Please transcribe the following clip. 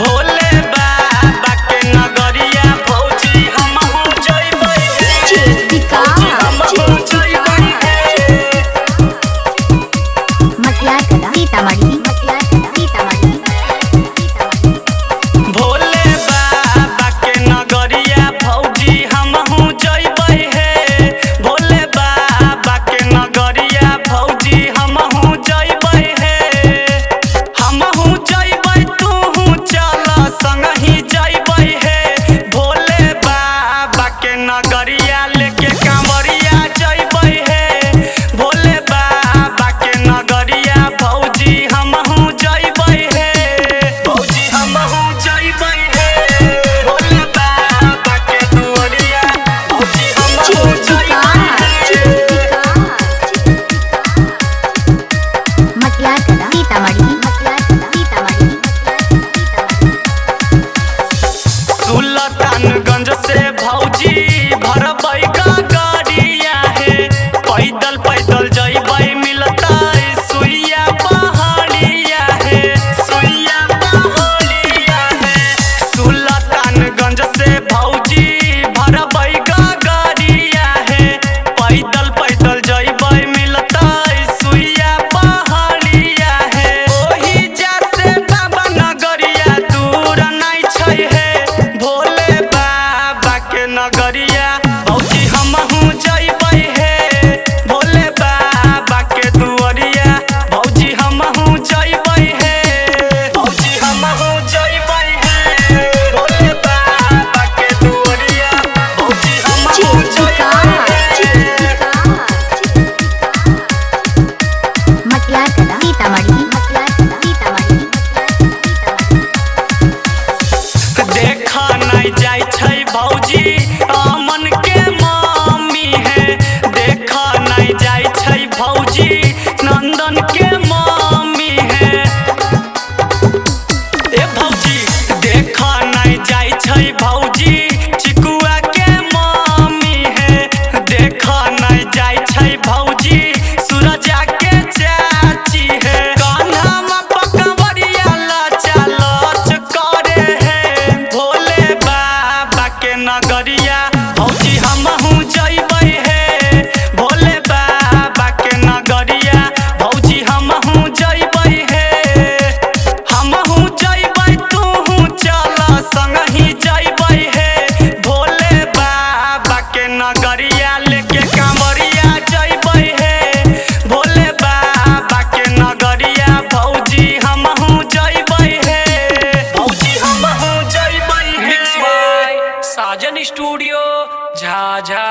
भोले बाबा के नगरिया भौजी हमहू जइबै भौजी हमहू जइबै भोले बाबा के नगरिया भौजी हमहू जइबै हे भोले बाबा के नगरिया भौजी हमहू जइबै हे हमहू जइबै तूहू चल संगही जइबै हे भोले बाबा के नगरिया लेके कांवरिया जइबै हे भोले बाबा के नगरिया भौजी हमहू जइबै हे भौजी हमहू जइबै हे भोले बाबा के दुआरिया भौजी हमहू जइबै सुल्तानगंज से भौजी भरबै गाड़िया हे पैदल पैदल जइबै मिलतै सुइया पहाड़िया हे सुइया पहाड़िया हे सुल्तानगंज से भौजी भरबै गाड़िया हे पैदल पैदल जइबै मिलतै सुइया पहाड़िया हे ओही जा से बाबा नगरिया दूर नै छै हे भोले बाबा के नगरिया भौजी हमहू जइबै हे भोले बाबा के दुआरिया भौजी हमहू जइबै हे भौजी हमहू जइबै हे भोले बाबा के दुआरिया भौजी हमहू जइबै देखा नहीं जाय छै भौजी अमन के मम्मी है देखा नहीं जाय छै भौजी नंदन के मम्मी है ए भौजी देखा नहीं जाय छै भौजी चिकुआ के मम्मी है देखा नहीं जाय छै भौजी सूरजा के चाची है कान्हा पकवरिया लचा लच करे है भोले बाबा के नगरिया भौजी हमहू जइबै हे भोले बाबा के नगरिया भौजी हमहू जइबै हे हमहू जइबै तूहू चल संगही जइबै हे भोले बाबा के नगरिया लेके कांवरिया जइबै हे भोले बाबा के नगरिया भौजी हमहू जइबै हे भौजी हमहू जइबै हे साजन स्टूडियो झाझा।